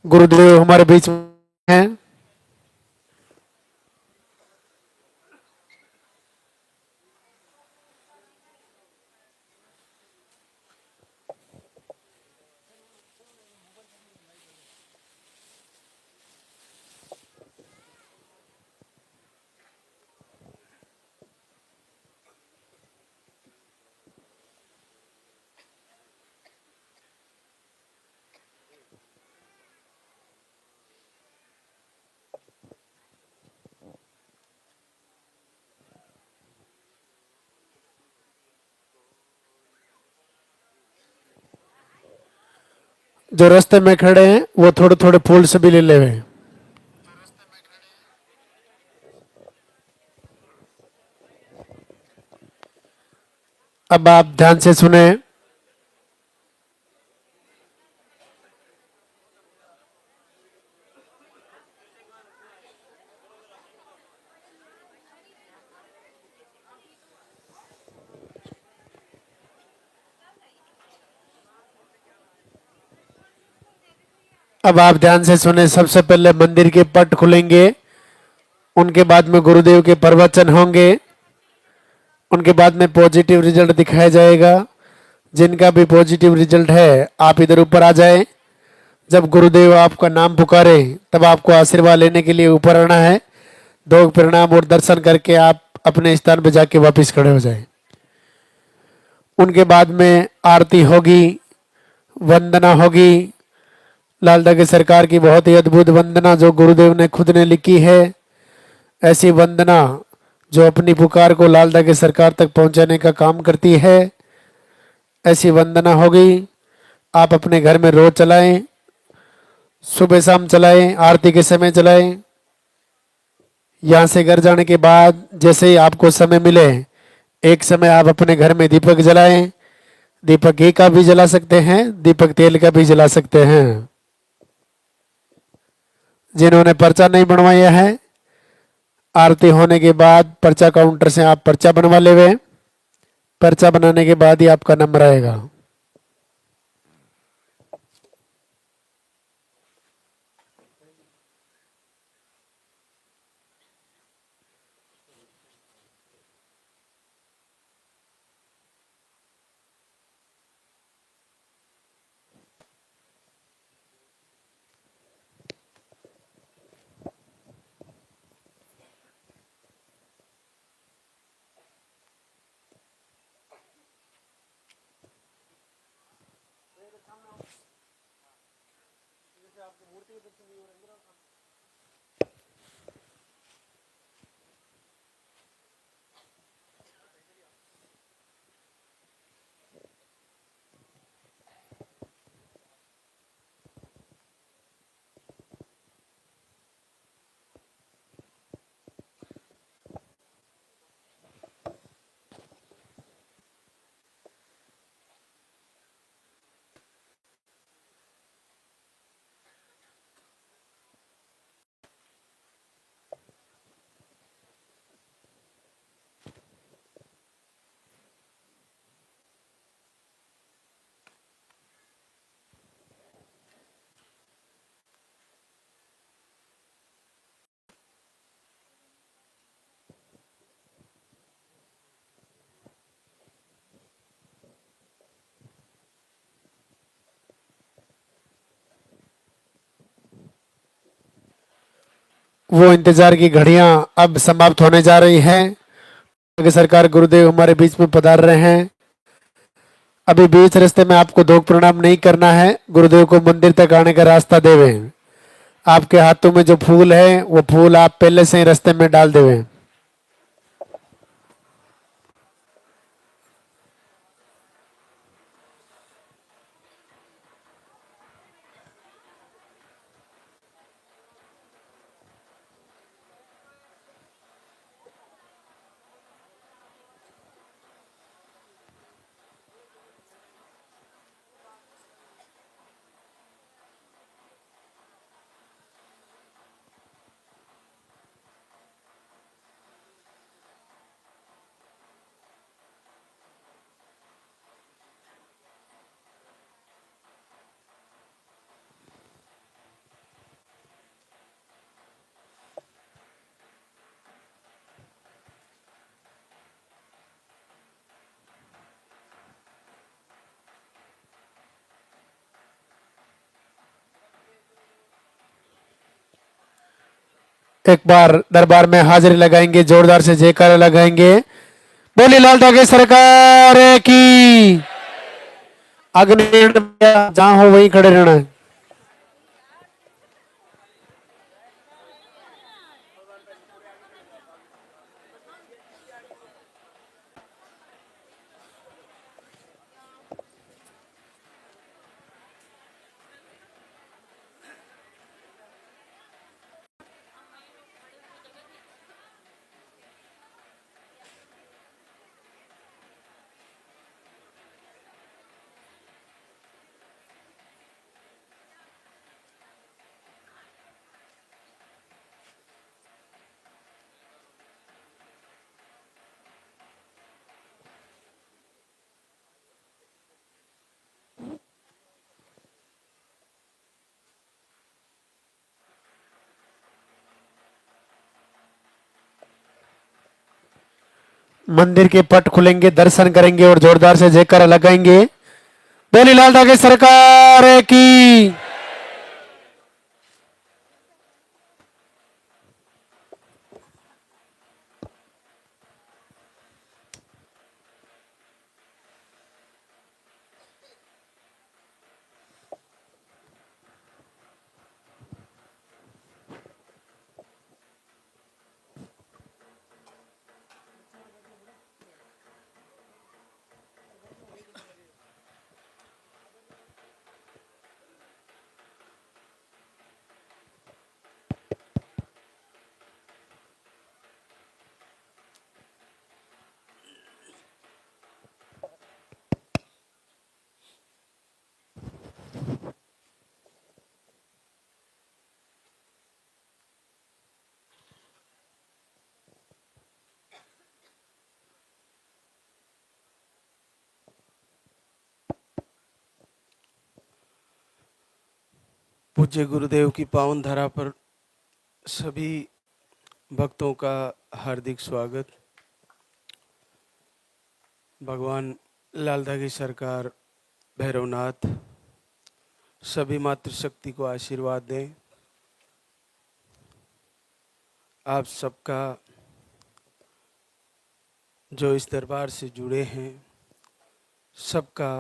गुरुदेव हमारे बीच में हैं। जो रास्ते में खड़े हैं वो थोड़े थोड़े फूल से भी ले ले। अब आप ध्यान से सुने। अब आप ध्यान से सुने। सबसे पहले मंदिर के पट खुलेंगे, उनके बाद में गुरुदेव के प्रवचन होंगे, उनके बाद में पॉजिटिव रिजल्ट दिखाया जाएगा। जिनका भी पॉजिटिव रिजल्ट है आप इधर ऊपर आ जाए। जब गुरुदेव आपका नाम पुकारे तब आपको आशीर्वाद लेने के लिए ऊपर आना है। दो प्रणाम और दर्शन करके आप अपने स्थान पर जाके वापस खड़े हो जाए। उनके बाद में आरती होगी, वंदना होगी। लालदा की सरकार की बहुत ही अद्भुत वंदना जो गुरुदेव ने खुद ने लिखी है। ऐसी वंदना जो अपनी पुकार को लालदा की सरकार तक पहुंचाने का काम करती है। ऐसी वंदना होगी। आप अपने घर में रोज चलाएं, सुबह शाम चलाएं, आरती के समय चलाएं। यहाँ से घर जाने के बाद जैसे ही आपको समय मिले एक समय आप अपने घर में दीपक जलाएं। दीपक घी का भी जला सकते हैं, दीपक तेल का भी जला सकते हैं। जिन्होंने पर्चा नहीं बनवाया है, आरती होने के बाद पर्चा काउंटर से आप पर्चा बनवा लेवे। पर्चा बनाने के बाद ही आपका नंबर आएगा। वो इंतजार की घड़ियां अब समाप्त होने जा रही हैं। आगे सरकार गुरुदेव हमारे बीच में पधार रहे हैं। अभी बीच रास्ते में आपको धोख प्रणाम नहीं करना है। गुरुदेव को मंदिर तक आने का रास्ता देवे। आपके हाथों में जो फूल है वो फूल आप पहले से ही रास्ते में डाल देवे। एक बार दरबार में हाजिरी लगाएंगे, जोरदार से जयकारा लगाएंगे। बोली लाल धागे सरकार की। अग्नि जहां हो वहीं खड़े रहना है। मंदिर के पट खुलेंगे, दर्शन करेंगे और जोरदार से जयकारा लगाएंगे। बोली लाल धागे सरकार की। पूज्य गुरुदेव की पावन धरा पर सभी भक्तों का हार्दिक स्वागत। भगवान लाल धागे सरकार भैरवनाथ सभी मातृशक्ति को आशीर्वाद दें। आप सबका जो इस दरबार से जुड़े हैं सबका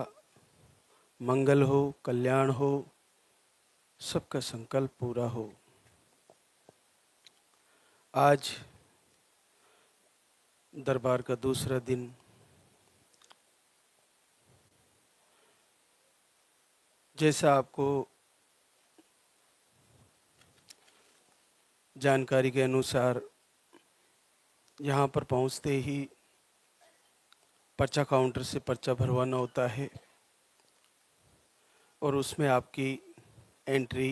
मंगल हो, कल्याण हो, सबका संकल्प पूरा हो। आज दरबार का दूसरा दिन जैसा आपको जानकारी के अनुसार यहाँ पर पहुँचते ही पर्चा काउंटर से पर्चा भरवाना होता है और उसमें आपकी एंट्री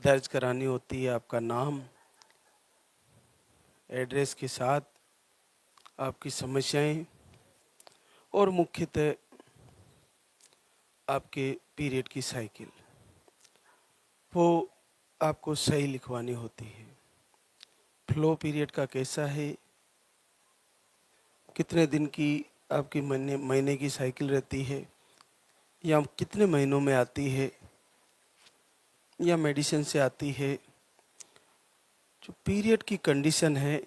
दर्ज करानी होती है। आपका नाम, एड्रेस के साथ आपकी समस्याएं और मुख्यतः आपके पीरियड की साइकिल वो आपको सही लिखवानी होती है। फ्लो पीरियड का कैसा है, कितने दिन की आपकी महीने की साइकिल रहती है या कितने महीनों में आती है या मेडिसिन से आती है, जो पीरियड की कंडीशन है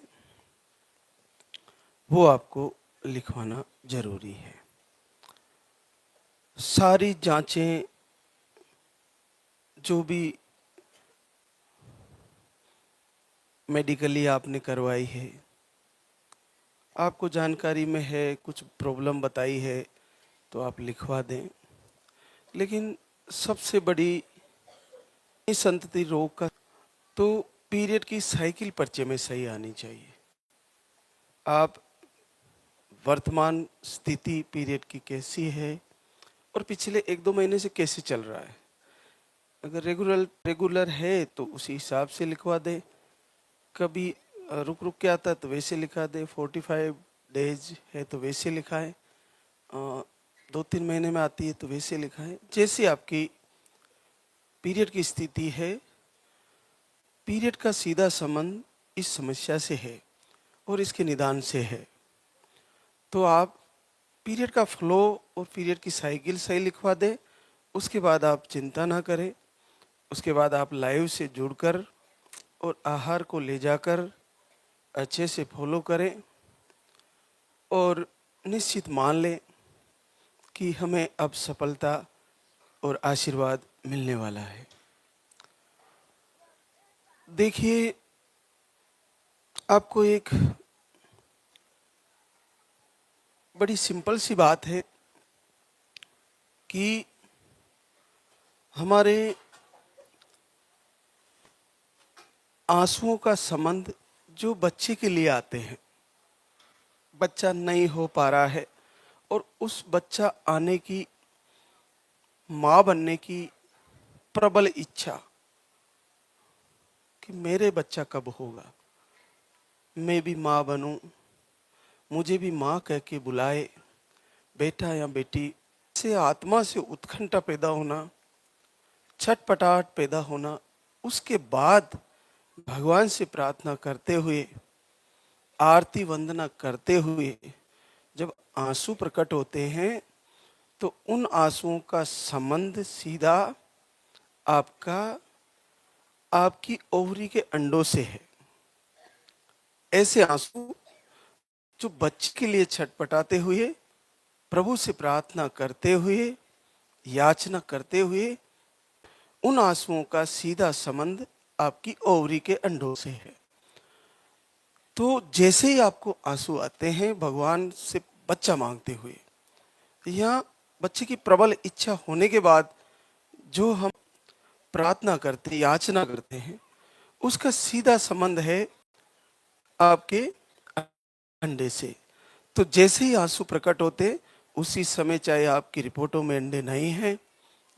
वो आपको लिखवाना जरूरी है। सारी जांचें जो भी मेडिकली आपने करवाई है, आपको जानकारी में है, कुछ प्रॉब्लम बताई है तो आप लिखवा दें। लेकिन सबसे बड़ी संतति रोग का तो पीरियड की साइकिल पर्चे में सही आनी चाहिए। आप वर्तमान स्थिति पीरियड की कैसी है और पिछले 1-2 महीने से कैसे चल रहा है। अगर रेगुलर है तो उसी हिसाब से लिखवा दे। कभी रुक रुक के आता है तो वैसे लिखा दे। 45 डेज है तो वैसे लिखाएं। 2-3 महीने में आती है तो वैसे लिखाएं। जैसी आपकी पीरियड की स्थिति है, पीरियड का सीधा संबंध इस समस्या से है और इसके निदान से है। तो आप पीरियड का फ्लो और पीरियड की साइकिल सही लिखवा दें। उसके बाद आप चिंता ना करें। उसके बाद आप लाइव से जुड़कर और आहार को ले जाकर अच्छे से फॉलो करें और निश्चित मान लें कि हमें अब सफलता और आशीर्वाद मिलने वाला है। देखिए, आपको एक बड़ी सिंपल सी बात है कि हमारे आंसुओं का संबंध जो बच्चे के लिए आते हैं, बच्चा नहीं हो पा रहा है और उस बच्चा आने की, माँ बनने की प्रबल इच्छा कि मेरे बच्चा कब होगा, मैं भी माँ बनूं, मुझे भी माँ कह के बुलाए, बेटा या बेटी, से आत्मा से उत्कंठा पैदा होना, छटपटाहट पैदा होना, उसके बाद भगवान से प्रार्थना करते हुए, आरती वंदना करते हुए जब आंसू प्रकट होते हैं तो उन आंसुओं का संबंध सीधा आपका, आपकी ओवरी के अंडों से है। ऐसे आंसू जो बच्चे के लिए छटपटाते हुए, प्रभु से प्रार्थना करते हुए, याचना करते हुए, उन आंसुओं का सीधा संबंध आपकी ओवरी के अंडों से है। तो जैसे ही आपको आंसू आते हैं भगवान से बच्चा मांगते हुए, या बच्चे की प्रबल इच्छा होने के बाद जो हम प्रार्थना करते, याचना करते हैं, उसका सीधा संबंध है आपके अंडे से। तो जैसे ही आंसू प्रकट होते उसी समय, चाहे आपकी रिपोर्टों में अंडे नहीं हैं,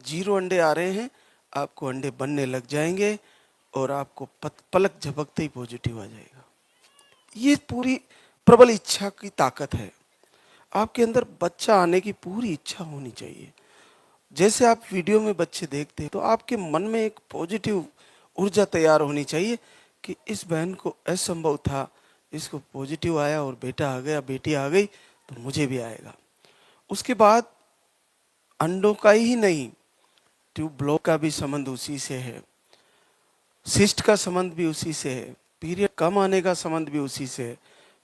0 अंडे आ रहे हैं, आपको अंडे बनने लग जाएंगे और आपको पलक झपकते ही पॉजिटिव आ जाएगा। ये पूरी प्रबल इच्छा की ताकत है। आपके अंदर बच्चा आने की पूरी इच्छा होनी चाहिए। जैसे आप वीडियो में बच्चे देखते हैं तो आपके मन में एक पॉजिटिव ऊर्जा तैयार होनी चाहिए कि इस बहन को असंभव था, इसको पॉजिटिव आया और बेटा आ गया, बेटी आ गई, तो मुझे भी आएगा। उसके बाद अंडों का ही नहीं, ट्यूब ब्लॉक का भी संबंध उसी से है, सिस्ट का संबंध भी उसी से है, पीरियड कम आने का संबंध भी उसी से है।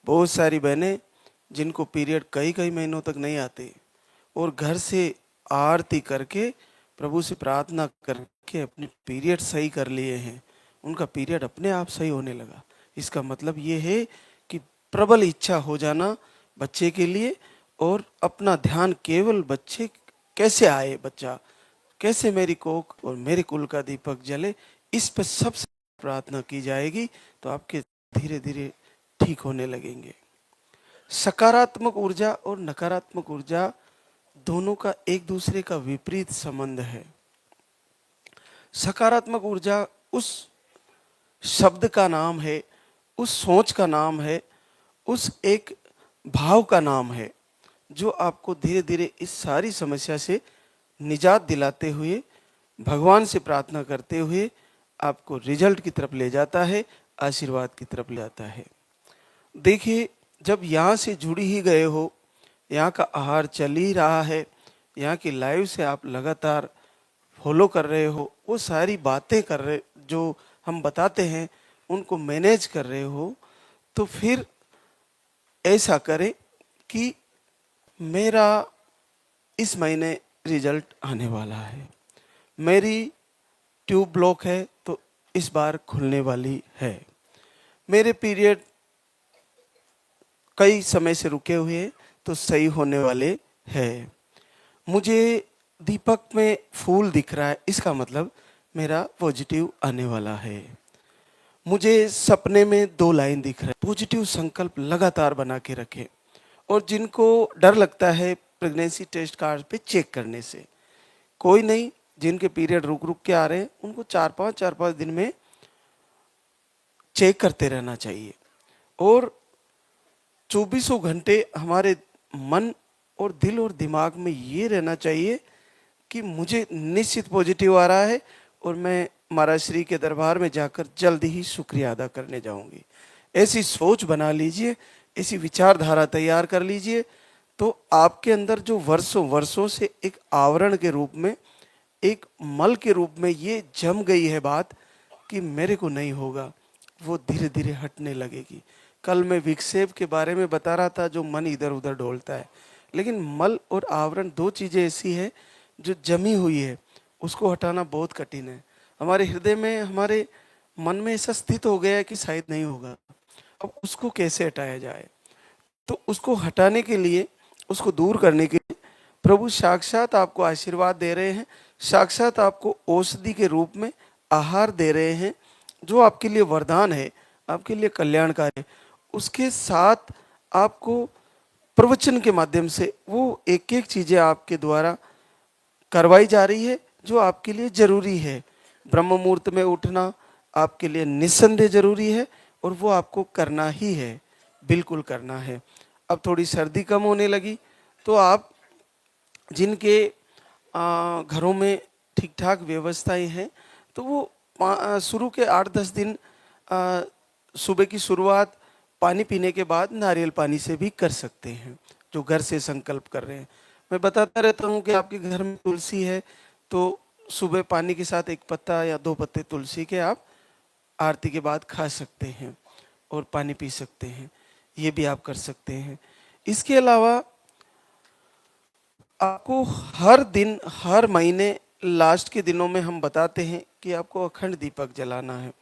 बहुत सारी बहनें जिनको पीरियड कई कई महीनों तक नहीं आते और घर से आरती करके, प्रभु से प्रार्थना करके अपने पीरियड सही कर लिए हैं, उनका पीरियड अपने आप सही होने लगा। इसका मतलब ये है कि प्रबल इच्छा हो जाना बच्चे के लिए और अपना ध्यान केवल बच्चे, कैसे आए बच्चा, कैसे मेरी कोख और मेरे कुल का दीपक जले, इस पर सबसे प्रार्थना की जाएगी तो आपके धीरे धीरे ठीक होने लगेंगे। सकारात्मक ऊर्जा और नकारात्मक ऊर्जा दोनों का एक दूसरे का विपरीत संबंध है। सकारात्मक ऊर्जा उस शब्द का नाम है, उस सोच का नाम है, उस एक भाव का नाम है जो आपको धीरे धीरे इस सारी समस्या से निजात दिलाते हुए, भगवान से प्रार्थना करते हुए आपको रिजल्ट की तरफ ले जाता है, आशीर्वाद की तरफ ले जाता है। देखिए, जब यहाँ से जुड़ी ही गए हो, यहाँ का आहार चल ही रहा है, यहाँ की लाइव से आप लगातार फॉलो कर रहे हो, वो सारी बातें कर रहे, जो हम बताते हैं उनको मैनेज कर रहे हो, तो फिर ऐसा करें कि मेरा इस महीने रिजल्ट आने वाला है, मेरी ट्यूब ब्लॉक है तो इस बार खुलने वाली है, मेरे पीरियड कई समय से रुके हुए तो सही होने वाले हैं, मुझे दीपक में फूल दिख रहा है, इसका मतलब मेरा पॉजिटिव आने वाला है, मुझे सपने में 2 लाइन दिख रहा है। पॉजिटिव संकल्प लगातार बना के रखें। और जिनको डर लगता है प्रेगनेंसी टेस्ट कार्ड पे चेक करने से, कोई नहीं, जिनके पीरियड रुक रुक के आ रहे हैं उनको 4-5 दिन में चेक करते रहना चाहिए। और 24 घंटे हमारे मन और दिल और दिमाग में ये रहना चाहिए कि मुझे निश्चित पॉजिटिव आ रहा है और मैं महाराज श्री के दरबार में जाकर जल्दी ही शुक्रिया अदा करने जाऊंगी। ऐसी सोच बना लीजिए, ऐसी विचारधारा तैयार कर लीजिए, तो आपके अंदर जो वर्षों वर्षों से एक आवरण के रूप में, एक मल के रूप में ये जम गई है बात कि मेरे को नहीं होगा, वो धीरे धीरे हटने लगेगी। कल मैं विक्षेप के बारे में बता रहा था, जो मन इधर उधर डोलता है। लेकिन मल और आवरण दो चीज़ें ऐसी है जो जमी हुई है, उसको हटाना बहुत कठिन है। हमारे हृदय में, हमारे मन में ऐसा स्थित हो गया है कि शायद नहीं होगा। अब उसको कैसे हटाया जाए? तो उसको हटाने के लिए, उसको दूर करने के लिए प्रभु साक्षात आपको आशीर्वाद दे रहे हैं, साक्षात आपको औषधि के रूप में आहार दे रहे हैं, जो आपके लिए वरदान है, आपके लिए कल्याणकारी है। उसके साथ आपको प्रवचन के माध्यम से वो एक एक चीज़ें आपके द्वारा करवाई जा रही है जो आपके लिए जरूरी है। ब्रह्म मुहूर्त में उठना आपके लिए निस्संदेह जरूरी है, और वो आपको करना ही है, बिल्कुल करना है। अब थोड़ी सर्दी कम होने लगी, तो आप जिनके घरों में ठीक ठाक व्यवस्थाएं हैं, तो वो शुरू के 8-10 दिन सुबह की शुरुआत पानी पीने के बाद नारियल पानी से भी कर सकते हैं, जो घर से संकल्प कर रहे हैं। मैं बताता रहता हूँ कि आपके घर में तुलसी है, तो सुबह पानी के साथ एक पत्ता या 2 पत्ते तुलसी के आप आरती के बाद खा सकते हैं और पानी पी सकते हैं। ये भी आप कर सकते हैं। इसके अलावा आपको हर दिन, हर महीने लास्ट के दिनों में हम बताते हैं कि आपको अखंड दीपक जलाना है।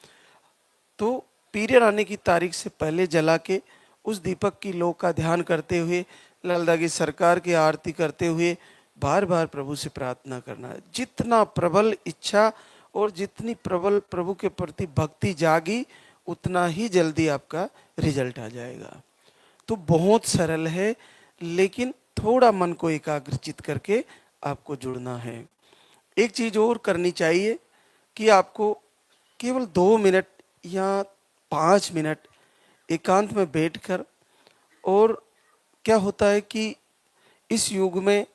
तो पीरियड आने की तारीख से पहले जला के उस दीपक की लो का ध्यान करते हुए, ललदा की सरकार की आरती करते हुए बार बार प्रभु से प्रार्थना करना है। जितना प्रबल इच्छा और जितनी प्रबल प्रभु के प्रति भक्ति जागी, उतना ही जल्दी आपका रिजल्ट आ जाएगा। तो बहुत सरल है, लेकिन थोड़ा मन को एकाग्रचित करके आपको जुड़ना है। एक चीज और करनी चाहिए कि आपको केवल 2 मिनट या 5 मिनट एकांत में बैठकर, और क्या होता है कि इस युग में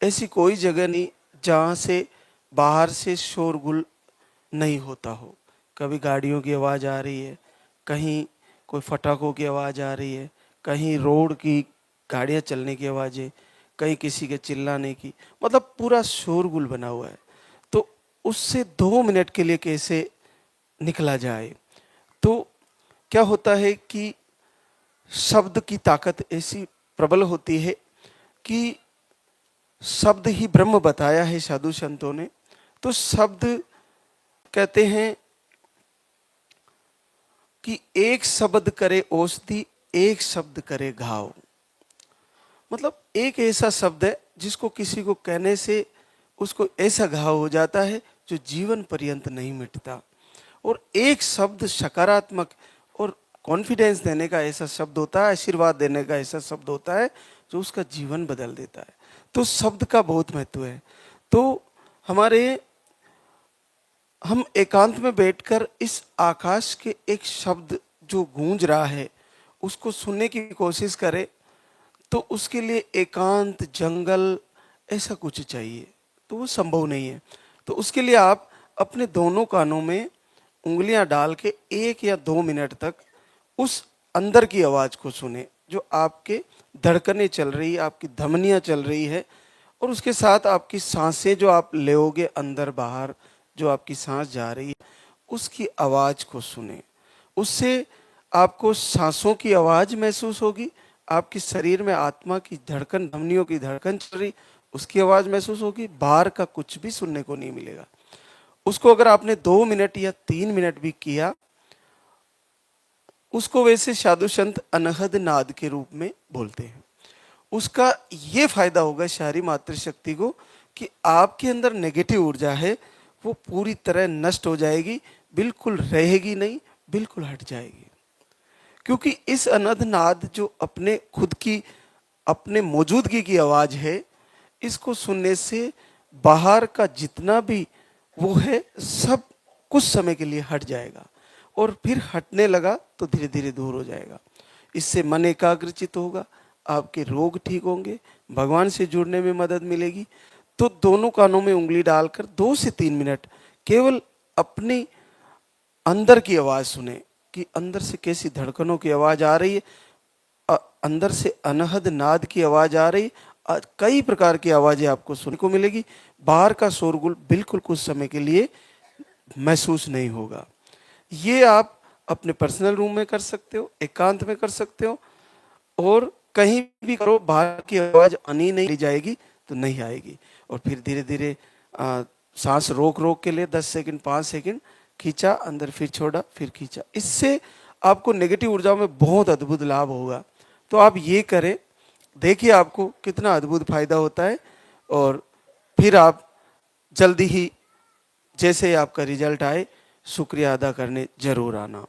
ऐसी कोई जगह नहीं जहाँ से बाहर से शोरगुल नहीं होता हो। कभी गाड़ियों की आवाज़ आ रही है, कहीं कोई फटाकों की आवाज़ आ रही है, कहीं रोड की गाड़ियाँ चलने की आवाज़ें, कहीं किसी के चिल्लाने की, मतलब पूरा शोरगुल बना हुआ है। तो उससे 2 मिनट के लिए कैसे निकला जाए? तो क्या होता है कि शब्द की ताकत ऐसी प्रबल होती है कि शब्द ही ब्रह्म बताया है साधु संतों ने। तो शब्द कहते हैं कि एक शब्द करे औषधि, एक शब्द करे घाव। मतलब एक ऐसा शब्द है जिसको किसी को कहने से उसको ऐसा घाव हो जाता है जो जीवन पर्यंत नहीं मिटता। और एक शब्द सकारात्मक और कॉन्फिडेंस देने का ऐसा शब्द होता है, आशीर्वाद देने का ऐसा शब्द होता है जो उसका जीवन बदल देता है। तो शब्द का बहुत महत्व है। तो हम एकांत में बैठकर इस आकाश के एक शब्द जो गूंज रहा है उसको सुनने की कोशिश करें। तो उसके लिए एकांत, जंगल, ऐसा कुछ चाहिए, तो वो संभव नहीं है। तो उसके लिए आप अपने दोनों कानों में उंगलियां डाल के 1 या 2 मिनट तक उस अंदर की आवाज को सुने, जो आपके धड़कनें चल रही है, आपकी धमनियां चल रही है, और उसके साथ आपकी सांसें जो आप लेओगे अंदर बाहर, जो आपकी सांस जा रही है, उसकी आवाज को सुने। उससे आपको सांसों की आवाज महसूस होगी, आपके शरीर में आत्मा की धड़कन, धमनियों की धड़कन चल रही, उसकी आवाज महसूस होगी। बाहर का कुछ भी सुनने को नहीं मिलेगा। उसको अगर आपने 2 मिनट या 3 मिनट भी किया, उसको वैसे साधु संत अनहद नाद के रूप में बोलते हैं। उसका ये फायदा होगा शारी मातृशक्ति को कि आपके अंदर नेगेटिव ऊर्जा है वो पूरी तरह नष्ट हो जाएगी, बिल्कुल रहेगी नहीं, बिल्कुल हट जाएगी। क्योंकि इस अनहद नाद जो अपने खुद की, अपने मौजूदगी की आवाज है, इसको सुनने से बाहर का जितना भी वो है सब कुछ समय के लिए हट जाएगा, और फिर हटने लगा तो धीरे धीरे दूर हो जाएगा। इससे मन एकाग्रचित होगा, आपके रोग ठीक होंगे, भगवान से जुड़ने में मदद मिलेगी। तो दोनों कानों में उंगली डालकर 2 से 3 मिनट केवल अपनी अंदर की आवाज सुने कि अंदर से कैसी धड़कनों की आवाज आ रही है, अंदर से अनहद नाद की आवाज आ रही, कई प्रकार की आवाजें आपको सुनने को मिलेगी। बाहर का शोरगुल बिल्कुल कुछ समय के लिए महसूस नहीं होगा। ये आप अपने पर्सनल रूम में कर सकते हो, एकांत में कर सकते हो, और कहीं भी करो, बाहर की आवाज आनी नहीं जाएगी तो नहीं आएगी। और फिर धीरे धीरे सांस रोक रोक के लिए 10 सेकंड 5 सेकंड खींचा अंदर, फिर छोड़ा, फिर खींचा। इससे आपको नेगेटिव ऊर्जाओं में बहुत अद्भुत लाभ होगा। तो आप ये करें, देखिए आपको कितना अद्भुत फायदा होता है। और फिर आप जल्दी ही जैसे ही आपका रिजल्ट आए शुक्रिया अदा करने जरूर आना।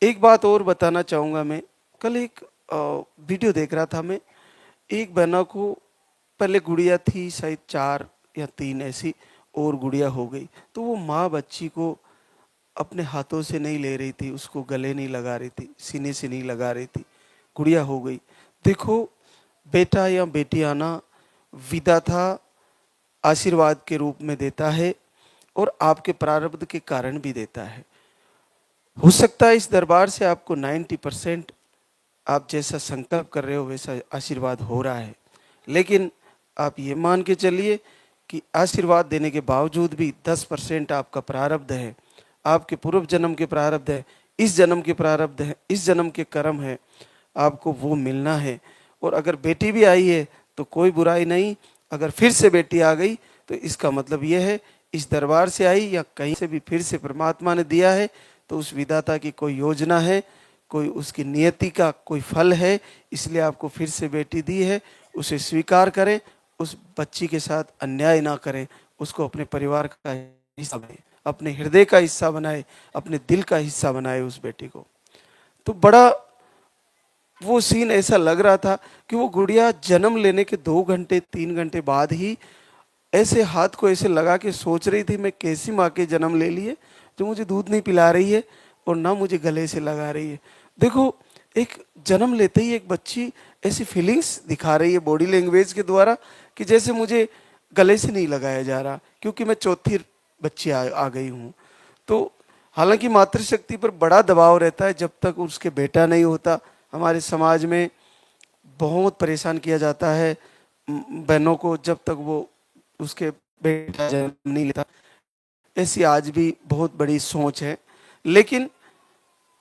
एक बात और बताना चाहूँगा, मैं कल एक वीडियो देख रहा था। मैं एक बहना को पहले गुड़िया थी शायद 4 या 3 ऐसी, और गुड़िया हो गई, तो वो माँ बच्ची को अपने हाथों से नहीं ले रही थी, उसको गले नहीं लगा रही थी, सीने से नहीं लगा रही थी, गुड़िया हो गई। देखो, बेटा या बेटी आना विधाता आशीर्वाद के रूप में देता है और आपके प्रारब्ध के कारण भी देता है। हो सकता है इस दरबार से आपको 90% आप जैसा संकल्प कर रहे हो वैसा आशीर्वाद हो रहा है, लेकिन आप ये मान के चलिए कि आशीर्वाद देने के बावजूद भी 10% आपका प्रारब्ध है, आपके पूर्व जन्म के प्रारब्ध है, इस जन्म के प्रारब्ध है, इस जन्म के कर्म है, आपको वो मिलना है। और अगर बेटी भी आई है तो कोई बुराई नहीं, अगर फिर से बेटी आ गई तो इसका मतलब यह है इस दरबार से आई या कहीं से भी फिर से परमात्मा ने दिया है, तो उस विधाता की कोई योजना है, कोई उसकी नियति का कोई फल है, इसलिए आपको फिर से बेटी दी है। उसे स्वीकार करें, उस बच्ची के साथ अन्याय ना करें, उसको अपने परिवार का हिस्सा बनाए, अपने हृदय का हिस्सा बनाए, अपने दिल का हिस्सा बनाए उस बेटी को। तो बड़ा वो सीन ऐसा लग रहा था कि वो गुड़िया जन्म लेने के 2 घंटे 3 घंटे बाद ही ऐसे हाथ को ऐसे लगा के सोच रही थी, मैं कैसी माँ के जन्म ले लिए जो मुझे दूध नहीं पिला रही है और ना मुझे गले से लगा रही है। देखो, एक जन्म लेते ही एक बच्ची ऐसी फीलिंग्स दिखा रही है बॉडी लैंग्वेज के द्वारा कि जैसे मुझे गले से नहीं लगाया जा रहा, क्योंकि मैं चौथी बच्ची आ गई हूँ। तो हालांकि मातृशक्ति पर बड़ा दबाव रहता है, जब तक उसके बेटा नहीं होता हमारे समाज में बहुत परेशान किया जाता है बहनों को, जब तक वो उसके बेटा जन्म नहीं लेता। ऐसी आज भी बहुत बड़ी सोच है, लेकिन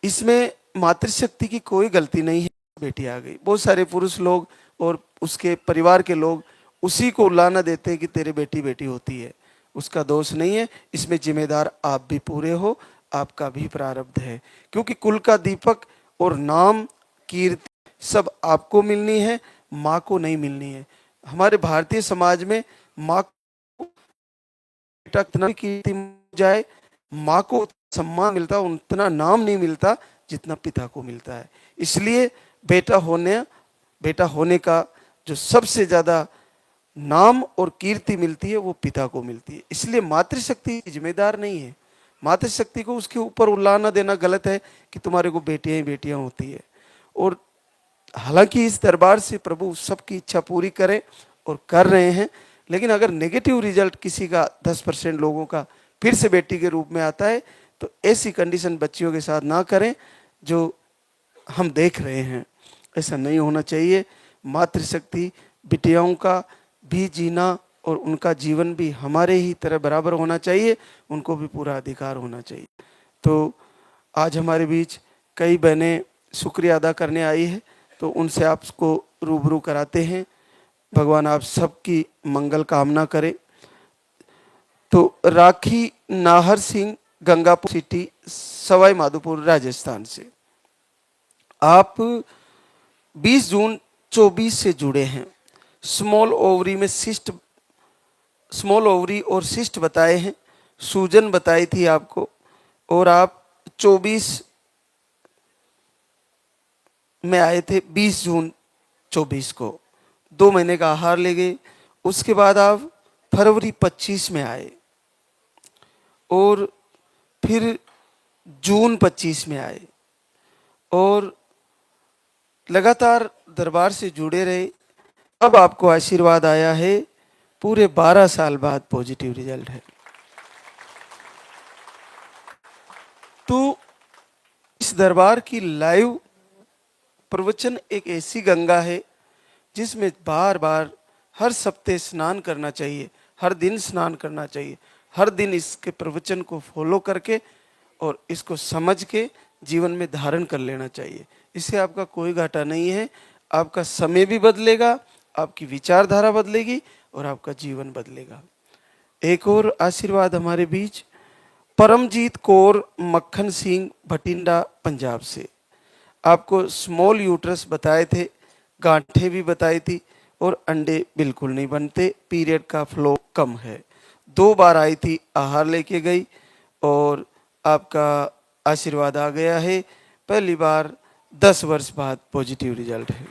इसमें मातृशक्ति की कोई गलती नहीं है। बेटी आ गई, बहुत सारे पुरुष लोग और उसके परिवार के लोग उसी को उलाहना देते हैं कि तेरे बेटी बेटी होती है, उसका दोष नहीं है। इसमें जिम्मेदार आप भी पूरे हो, आपका भी प्रारब्ध है, क्योंकि कुल का दीपक और नाम कीर्ति सब आपको मिलनी है, माँ को नहीं मिलनी है। हमारे भारतीय समाज में माँ को बेटा कितना कीर्ति मिल जाए, माँ को सम्मान मिलता, उतना नाम नहीं मिलता जितना पिता को मिलता है। इसलिए बेटा होने का जो सबसे ज्यादा नाम और कीर्ति मिलती है वो पिता को मिलती है। इसलिए मातृशक्ति जिम्मेदार नहीं है। मातृशक्ति को उसके ऊपर उलाहना देना गलत है कि तुम्हारे को बेटियां ही बेटियां होती है। और हालांकि इस दरबार से प्रभु सबकी इच्छा पूरी करे और कर रहे हैं, लेकिन अगर नेगेटिव रिजल्ट किसी का 10% लोगों का फिर से बेटी के रूप में आता है तो ऐसी कंडीशन बच्चियों के साथ ना करें जो हम देख रहे हैं। ऐसा नहीं होना चाहिए। मातृशक्ति बिटियाओं का भी जीना और उनका जीवन भी हमारे ही तरह बराबर होना चाहिए, उनको भी पूरा अधिकार होना चाहिए। तो आज हमारे बीच कई बहनें शुक्रिया अदा करने आई है, तो उनसे आपको रूबरू कराते हैं। भगवान आप सबकी मंगल कामना करें। तो राखी नाहर सिंह, गंगापुर सिटी, सवाई माधोपुर, राजस्थान से आप 20 जून 24 से जुड़े हैं। स्मॉल ओवरी और सिस्ट बताए हैं, सूजन बताई थी आपको, और आप 24 में आए थे, 20 जून 24 को 2 महीने का आहार ले गए। उसके बाद आप फरवरी 25 में आए और फिर जून 25 में आए और लगातार दरबार से जुड़े रहे। अब आपको आशीर्वाद आया है, पूरे 12 साल बाद पॉजिटिव रिजल्ट है। तो इस दरबार की लाइव प्रवचन एक ऐसी गंगा है जिसमें बार बार हर सप्ताह स्नान करना चाहिए, हर दिन स्नान करना चाहिए, हर दिन इसके प्रवचन को फॉलो करके और इसको समझ के जीवन में धारण कर लेना चाहिए। इससे आपका कोई घाटा नहीं है, आपका समय भी बदलेगा, आपकी विचारधारा बदलेगी और आपका जीवन बदलेगा। एक और आशीर्वाद हमारे बीच परमजीत कौर मक्खन सिंह भटिंडा पंजाब से। आपको स्मॉल यूट्रस बताए थे, गांठें भी बताई थी और अंडे बिल्कुल नहीं बनते, पीरियड का फ्लो कम है। 2 बार आई थी, आहार लेके गई और आपका आशीर्वाद आ गया है। पहली बार 10 वर्ष बाद पॉजिटिव रिजल्ट है।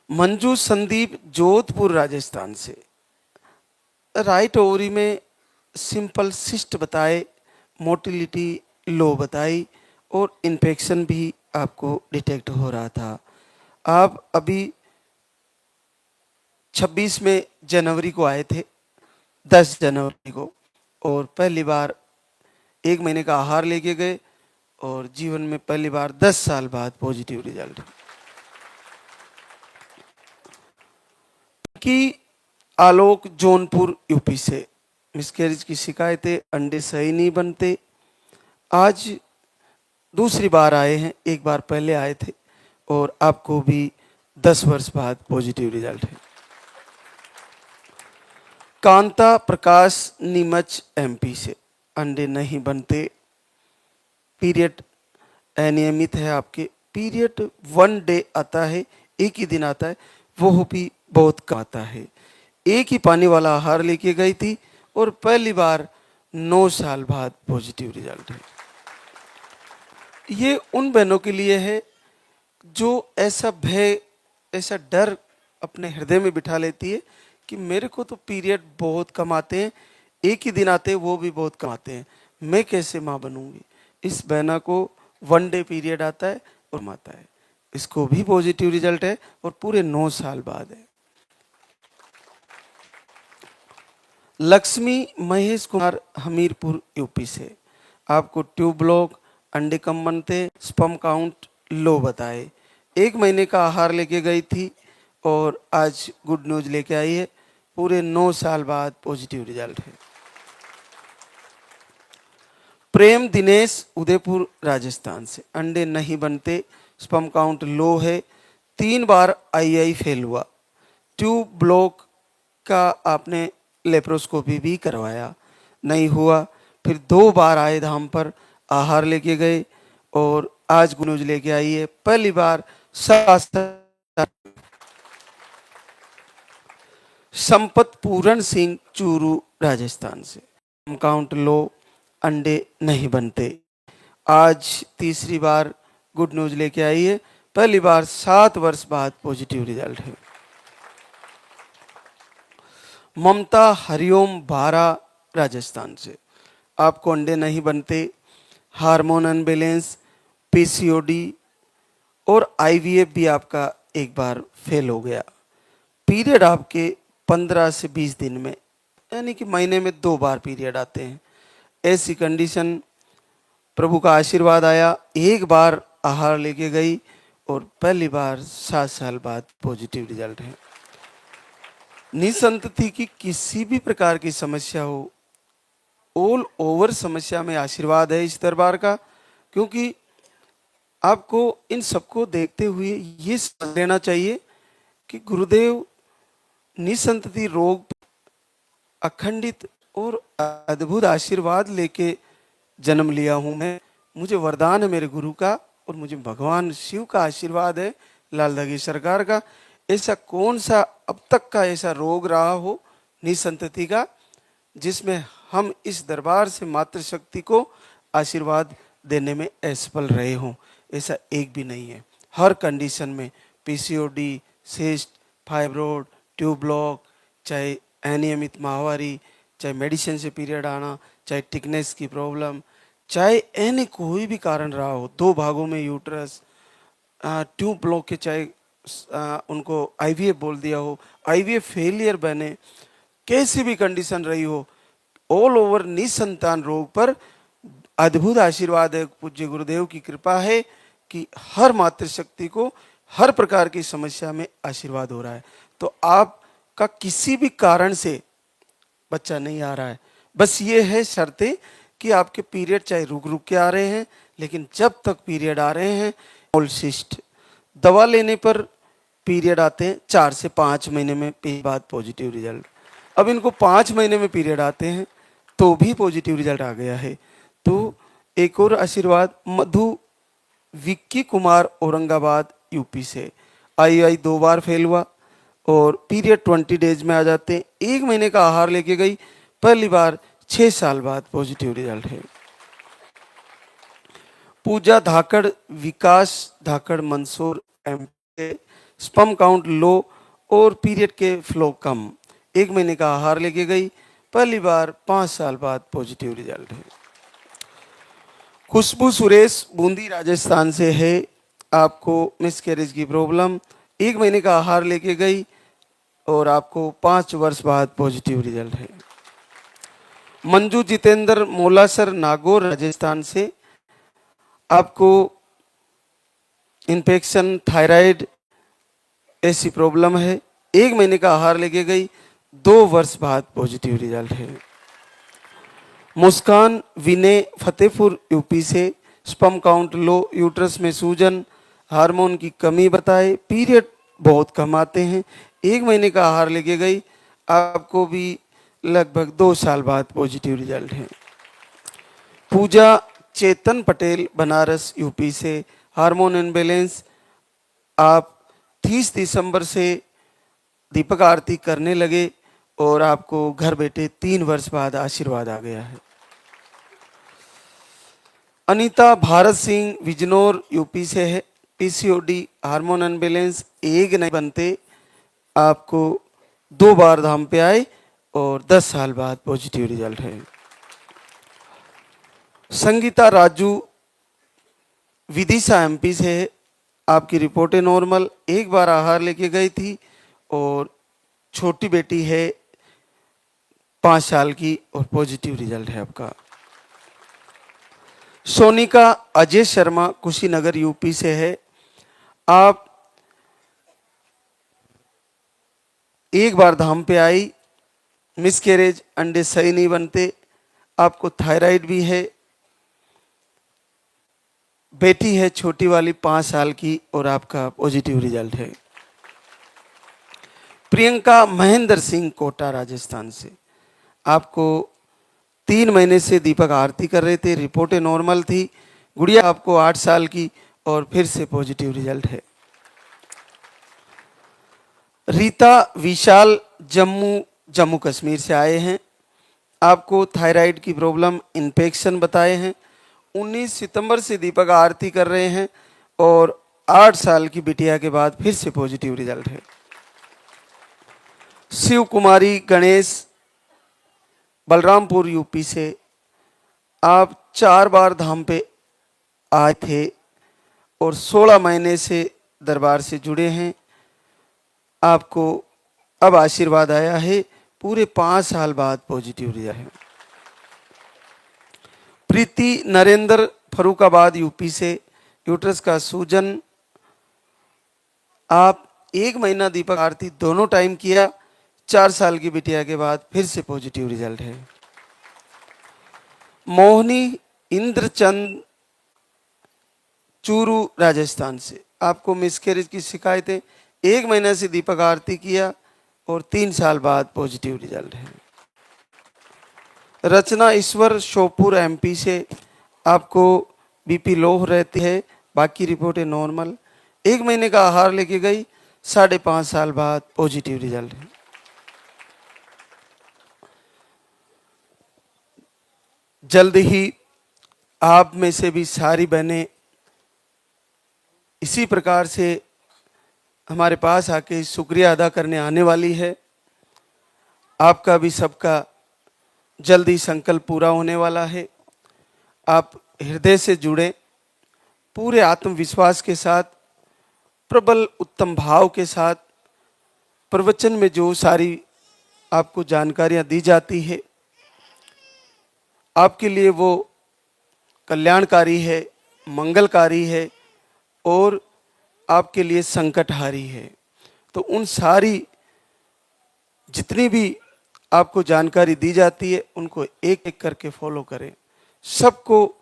मंजू संदीप जोधपुर राजस्थान से। राइट ओवरी में सिंपल सिस्ट बताए, मोटिलिटी लो बताई और इन्फेक्शन भी आपको डिटेक्ट हो रहा था। आप अभी 26 में जनवरी को आए थे, 10 जनवरी को, और पहली बार 1 महीने का आहार लेके गए और जीवन में पहली बार 10 साल बाद पॉजिटिव रिजल्ट। कि आलोक जौनपुर यूपी से। मिसकैरेज की शिकायतें, अंडे सही नहीं बनते। आज दूसरी बार आए हैं, एक बार पहले आए थे और आपको भी 10 वर्ष बाद पॉजिटिव रिजल्ट है। कांता प्रकाश नीमच एमपी से। अंडे नहीं बनते, पीरियड अनियमित है आपके, पीरियड 1 डे आता है, एक ही दिन आता है, वो भी बहुत कम आता है। एक ही पानी वाला आहार लेके गई थी और पहली बार 9 साल बाद पॉजिटिव रिजल्ट है। ये उन बहनों के लिए है जो ऐसा भय, ऐसा डर अपने हृदय में बिठा लेती है कि मेरे को तो पीरियड बहुत कम आते हैं, एक ही दिन आते हैं, वो भी बहुत कम आते हैं, मैं कैसे माँ बनूंगी। इस बहना को 1 डे पीरियड आता है और माता है, इसको भी पॉजिटिव रिजल्ट है और पूरे 9 साल बाद है। लक्ष्मी महेश कुमार हमीरपुर यूपी से। आपको ट्यूब ब्लॉक, अंडे कम बनते, स्पर्म काउंट लो बताए। 1 महीने का आहार लेके गई थी और आज गुड न्यूज लेके आई है, पूरे 9 साल बाद पॉजिटिव रिजल्ट है। प्रेम दिनेश उदयपुर राजस्थान से। अंडे नहीं बनते, स्पर्म काउंट लो है, 3 बार आईआई फेल हुआ, ट्यूब ब्लॉक का आपने लेप्रोस्कोपी भी करवाया, नहीं हुआ, फिर 2 बार आए धाम पर, आहार लेके गए और आज गुड न्यूज लेके आई है, पहली बार 7। संपत पूरण सिंह चूरू राजस्थान से। काउंट लो, अंडे नहीं बनते, आज तीसरी बार गुड न्यूज लेके आई है, पहली बार 7 वर्ष बाद पॉजिटिव रिजल्ट है। ममता हरिओम बारा राजस्थान से। आपको अंडे नहीं बनते, हार्मोन अनबैलेंस, पीसीओडी और आईवीएफ भी आपका एक बार फेल हो गया। पीरियड आपके 15 से 20 दिन में, यानी कि महीने में 2 बार पीरियड आते हैं। ऐसी कंडीशन, प्रभु का आशीर्वाद आया, एक बार आहार लेके गई और पहली बार 7 साल बाद पॉजिटिव रिजल्ट है। निसंतति की किसी भी प्रकार की समस्या हो, ऑल ओवर समस्या में आशीर्वाद है इस दरबार का, क्योंकि आपको इन सबको देखते हुए ये समझ लेना चाहिए कि गुरुदेव निसंतति रोग अखंडित और अद्भुत आशीर्वाद लेके जन्म लिया हूं मैं। मुझे वरदान है मेरे गुरु का और मुझे भगवान शिव का आशीर्वाद है, लाल दगी सरकार का। ऐसा कौन सा अब तक का ऐसा रोग रहा हो निसंतति का जिसमें हम इस दरबार से मातृशक्ति को आशीर्वाद देने में असफल रहे हों, ऐसा एक भी नहीं है। हर कंडीशन में, पीसीओडी, सिस्ट, फाइब्रोड, ट्यूब ब्लॉक, चाहे अनियमित माहवारी, चाहे मेडिसिन से पीरियड आना, चाहे थिकनेस की प्रॉब्लम, चाहे एनी कोई भी कारण रहा हो, 2 भागों में यूट्रस, ट्यूब ब्लॉक के, चाहे उनको आईवीएफ बोल दिया हो, आईवीएफ फेलियर बने, कैसी भी कंडीशन रही हो, ऑल ओवर निसंतान रोग पर अद्भुत आशीर्वाद है। पूज्य गुरुदेव की कृपा है कि हर मातृशक्ति को हर प्रकार की समस्या में आशीर्वाद हो रहा है। तो आपका किसी भी कारण से बच्चा नहीं आ रहा है, बस ये है शर्तें कि आपके पीरियड चाहे रुक रुक के आ रहे हैं, लेकिन जब तक पीरियड आ रहे हैं, सिस्ट दवा लेने पर पीरियड आते हैं 4 से 5 महीने में बाद पॉजिटिव रिजल्ट। अब इनको 5 महीने में पीरियड आते हैं तो भी पॉजिटिव रिजल्ट आ गया है। तो एक और आशीर्वाद मधु विक्की कुमार औरंगाबाद यूपी से। आई 2 बार फेल हुआ और पीरियड 20 डेज में आ जाते हैं। 1 महीने का आहार लेके गई, पहली बार 6 साल बाद पॉजिटिव रिजल्ट है। Pooja Dhakad Vikas Dhakad Mansoor MP, sperm count low और पीरियड के फ्लो कम। 1 महीने का आहार लेके गई, पहली बार 5 साल बाद पॉजिटिव रिजल्ट है। खुशबू सुरेश बूंदी राजस्थान से है। आपको मिसकैरेज की प्रॉब्लम, 1 महीने का आहार लेके गई और आपको 5 वर्ष बाद पॉजिटिव रिजल्ट है। मंजू जितेंद्र मोलासर नागौर राजस्थान से। आपको इन्फेक्शन थायराइड ऐसी प्रॉब्लम है, 1 महीने का आहार लेके गई, 2 वर्ष बाद पॉजिटिव रिजल्ट है। मुस्कान विनय फतेहपुर यूपी से। स्पर्म काउंट लो, यूट्रस में सूजन, हार्मोन की कमी बताए, पीरियड बहुत कम आते हैं, 1 महीने का आहार लेके गई, आपको भी लगभग 2 साल बाद पॉजिटिव रिजल्ट है। पूजा चेतन पटेल बनारस यूपी से। हार्मोन इनबैलेंस, आप 30 दिसंबर से दीपक आरती करने लगे और आपको घर बैठे 3 वर्ष बाद आशीर्वाद आ गया है। अनीता भारत सिंह बिजनौर यूपी से है। पीसीओडी हार्मोन अनबैलेंस, एग नहीं बनते, आपको 2 बार धाम पे आए और 10 साल बाद पॉजिटिव रिजल्ट है। संगीता राजू विदिशा एमपी से है। आपकी रिपोर्टें नॉर्मल, 1 बार आहार लेके गई थी और छोटी बेटी है 5 साल की और पॉजिटिव रिजल्ट है आपका। सोनिका अजय शर्मा कुशीनगर यूपी से है। आप 1 बार धाम पे आई, मिसकैरेज, अंडे सही नहीं बनते, आपको थायराइड भी है, बेटी है छोटी वाली 5 साल की और आपका पॉजिटिव रिजल्ट है। प्रियंका महेंद्र सिंह कोटा राजस्थान से। आपको 3 महीने से दीपक आरती कर रहे थे, रिपोर्टें नॉर्मल थी, गुड़िया आपको 8 साल की और फिर से पॉजिटिव रिजल्ट है। रीता विशाल जम्मू कश्मीर से आए हैं। आपको थायराइड की प्रॉब्लम, इन्फेक्शन बताए हैं, 19 सितंबर से दीपक आरती कर रहे हैं और 8 साल की बिटिया के बाद फिर से पॉजिटिव रिजल्ट है। शिव कुमारी गणेश बलरामपुर यूपी से। आप 4 बार धाम पे आए थे और 16 महीने से दरबार से जुड़े हैं। आपको अब आशीर्वाद आया है, पूरे 5 साल बाद पॉजिटिव रिजल्ट है। प्रीति नरेंद्र फरुखाबाद यूपी से। यूट्रस का सूजन, आप 1 महीना दीपक आरती दोनों टाइम किया, 4 साल की बिटिया के बाद फिर से पॉजिटिव रिजल्ट है। मोहनी इंद्रचंद चूरू राजस्थान से। आपको मिसकैरेज की शिकायतें, 1 महीना से दीपक आरती किया और 3 साल बाद पॉजिटिव रिजल्ट है। रचना ईश्वर शोपुर एमपी से। आपको बीपी लो रहती है, बाकी रिपोर्टें नॉर्मल, 1 महीने का आहार लेके गई, 5.5 साल बाद पॉजिटिव रिजल्ट है। जल्द ही आप में से भी सारी बहनें इसी प्रकार से हमारे पास आके शुक्रिया अदा करने आने वाली है। आपका भी सबका जल्दी संकल्प पूरा होने वाला है। आप हृदय से जुड़े, पूरे आत्मविश्वास के साथ, प्रबल उत्तम भाव के साथ। प्रवचन में जो सारी आपको जानकारियां दी जाती है, आपके लिए वो कल्याणकारी है, मंगलकारी है और आपके लिए संकटहारी है। तो उन सारी जितनी भी आपको जानकारी दी जाती है, उनको एक एक करके फॉलो करें। सबको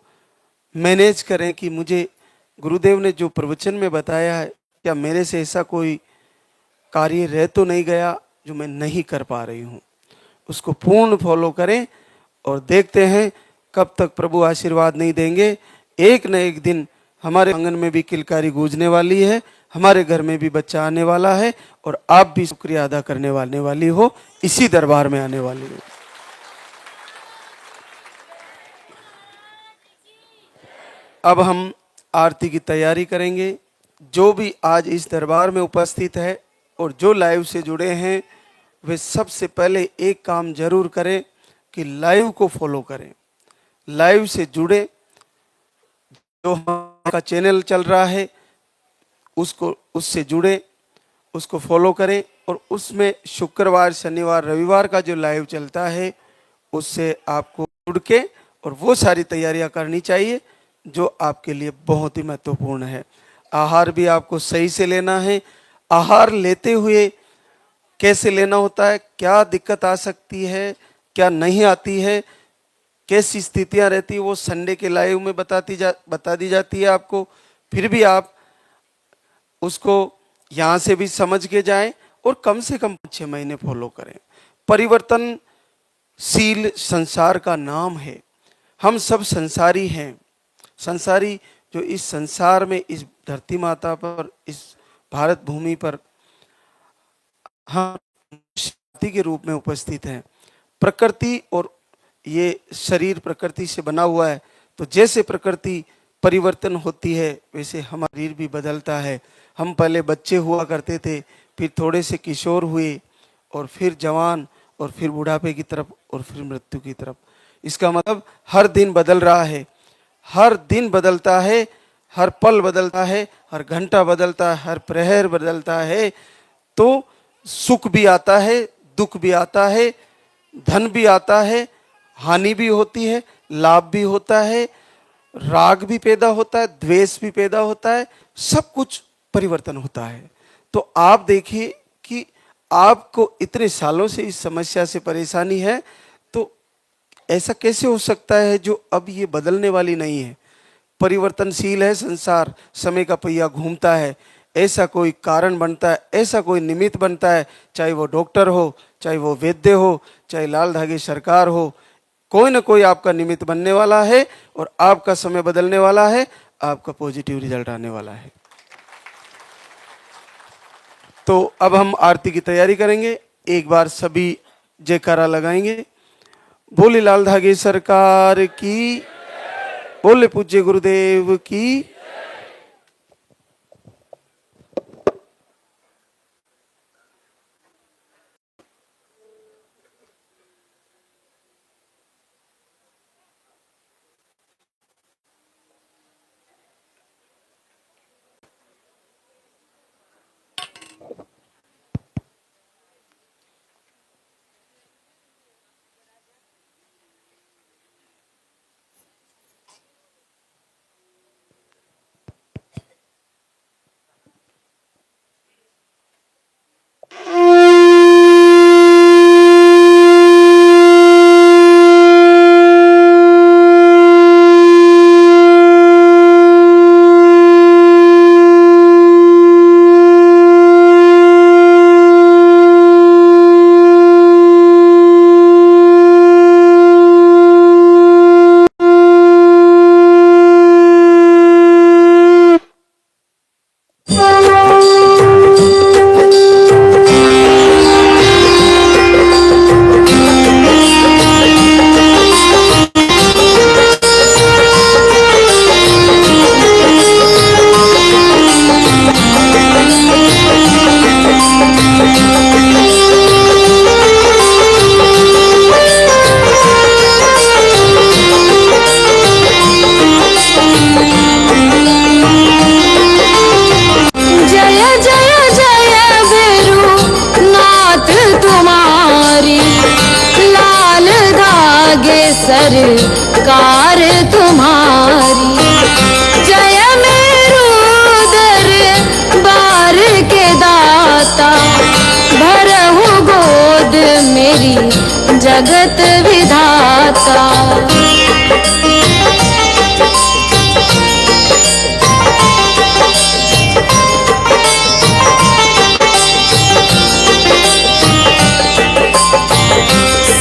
मैनेज करें कि मुझे गुरुदेव ने जो प्रवचन में बताया है, क्या मेरे से ऐसा कोई कार्य रह तो नहीं गया जो मैं नहीं कर पा रही हूँ। उसको पूर्ण फॉलो करें और देखते हैं कब तक प्रभु आशीर्वाद नहीं देंगे। एक न एक दिन हमारे आंगन में भी किलकारी गूंजने वाली है, हमारे घर में भी बच्चा आने वाला है और आप भी शुक्रिया अदा करने वाली हो, इसी दरबार में आने वाली हो। अब हम आरती की तैयारी करेंगे। जो भी आज इस दरबार में उपस्थित है और जो लाइव से जुड़े हैं, वे सबसे पहले एक काम जरूर करें कि लाइव को फॉलो करें, लाइव से जुड़े। जो हमारा चैनल चल रहा है उससे जुड़े, उसको फॉलो करें और उसमें शुक्रवार, शनिवार, रविवार का जो लाइव चलता है उससे आपको जुड़ के और वो सारी तैयारियां करनी चाहिए जो आपके लिए बहुत ही महत्वपूर्ण है। आहार भी आपको सही से लेना है। आहार लेते हुए कैसे लेना होता है, क्या दिक्कत आ सकती है, क्या नहीं आती है, कैसी स्थितियां रहती है, वो संडे के लाइव में बता दी जाती है आपको। फिर भी आप उसको यहाँ से भी समझ के जाएं और कम से कम 6 महीने फॉलो करें। परिवर्तनशील संसार का नाम है। हम सब संसारी हैं। संसारी जो इस संसार में, इस धरती माता पर, इस भारत भूमि पर हम शक्ति के रूप में उपस्थित हैं। प्रकृति और ये शरीर प्रकृति से बना हुआ है, तो जैसे प्रकृति परिवर्तन होती है वैसे हमारा शरीर भी बदलता है। हम पहले बच्चे हुआ करते थे, फिर थोड़े से किशोर हुए और फिर जवान और फिर बुढ़ापे की तरफ और फिर मृत्यु की तरफ। इसका मतलब हर दिन बदल रहा है, हर दिन बदलता है, हर पल बदलता है, हर घंटा बदलता है, हर प्रहर बदलता है। तो सुख भी आता है, दुख भी आता है, धन भी आता है, हानि भी होती है, लाभ भी होता है, राग भी पैदा होता है, द्वेष भी पैदा होता है, सब कुछ परिवर्तन होता है। तो आप देखिए कि आपको इतने सालों से इस समस्या से परेशानी है, तो ऐसा कैसे हो सकता है जो अब ये बदलने वाली नहीं है। परिवर्तनशील है संसार, समय का पहिया घूमता है, ऐसा कोई कारण बनता है, ऐसा कोई निमित्त बनता है, चाहे वो डॉक्टर हो, चाहे वो वैद्य हो, चाहे लाल धागे सरकार हो, कोई ना कोई आपका निमित्त बनने वाला है और आपका समय बदलने वाला है, आपका पॉजिटिव रिजल्ट आने वाला है। तो अब हम आरती की तैयारी करेंगे। एक बार सभी जयकारा लगाएंगे। बोले लाल धागे सरकार की, बोले पूज्य गुरुदेव की। सरकार तुम्हारी, जय मेरू दरबार के दाता, भरहु गोद मेरी जगत विधाता।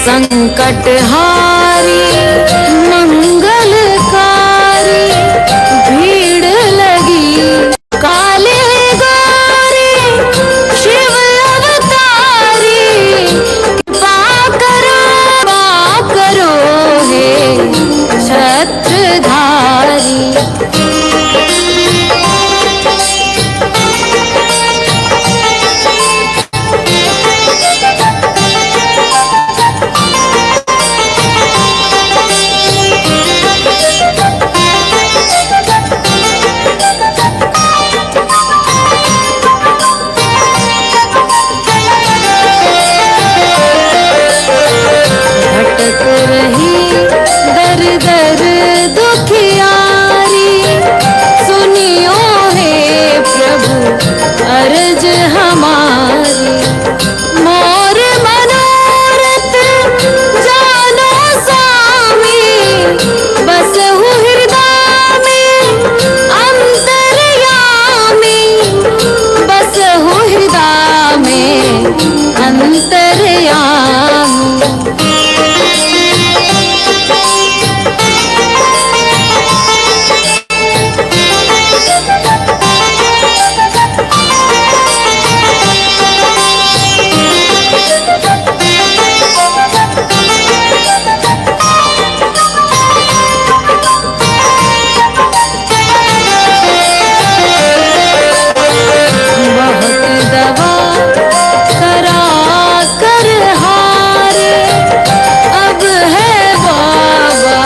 संकट हारी मंगलकारी भीड़ लगी काले गौरी शिव अवतारी कृपा करो हे छत्रधारी। भटक रही दर दर दुखियारी सुनियो हे प्रभु अर्ज हमारी। मोर मनोरथ जानो स्वामी बसहु हृदय में अंतर्यामी बसहु हृदय में अंतर्यामी। बहुत दवा करा कर हारे अब है बाबा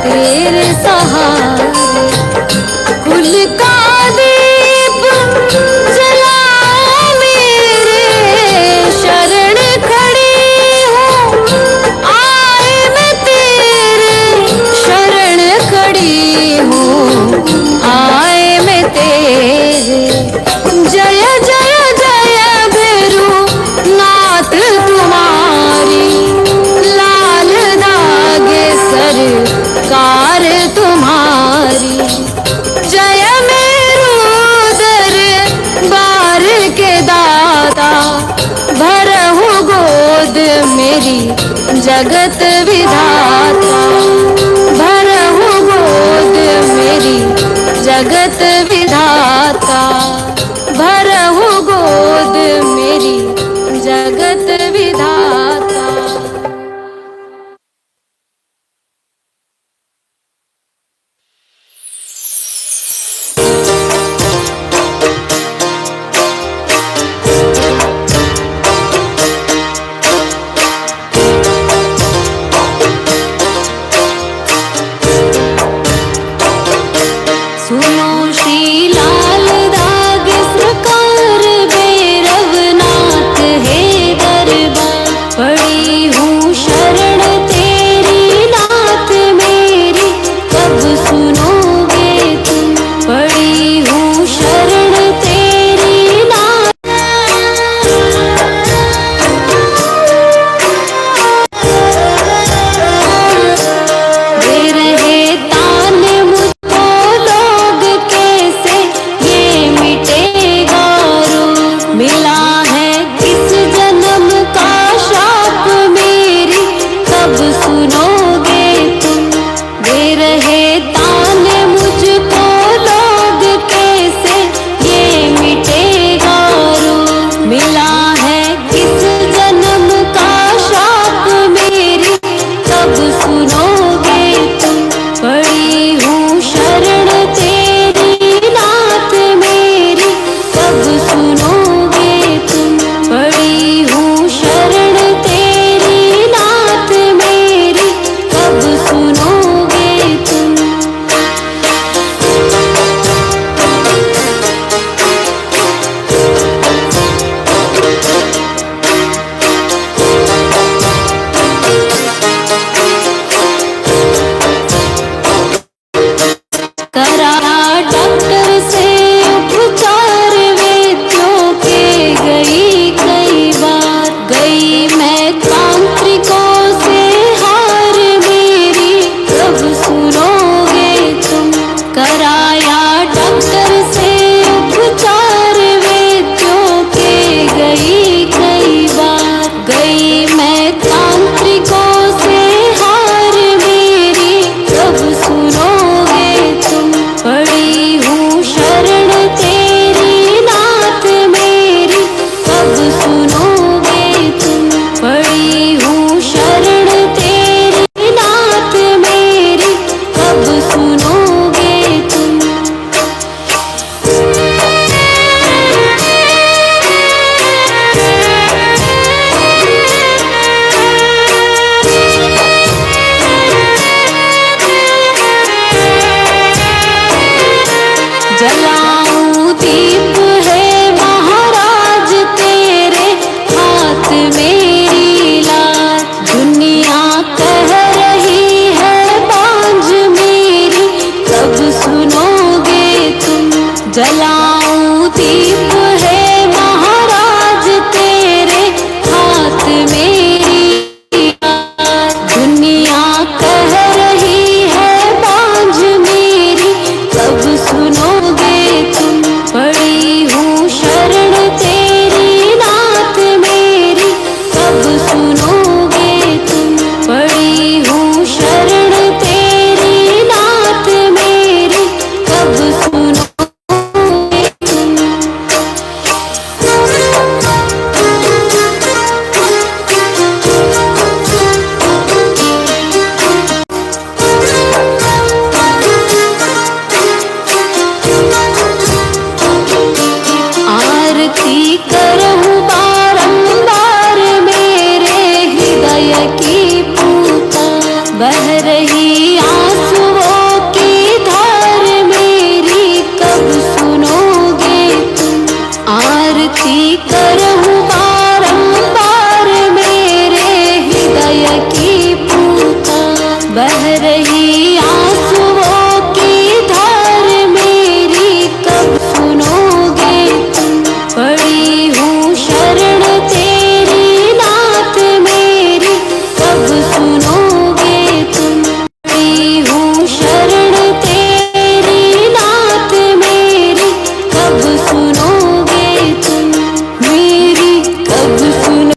तेरे सहारे। कुल का दीप जलाओ मेरे शरण खड़ी हूँ आए मैं तेरे शरण खड़ी हूँ आए मैं तेरे। जय जय जय भैरू नाथ तुम्हारी लाल दागे सरकार तुम्हारी। जय मेरू दरबार के दाता भरहु गोद मेरी जगत विधाता भरहु गोद मेरी जगत विधाता भरहु गोद मेरी जगत विधाता।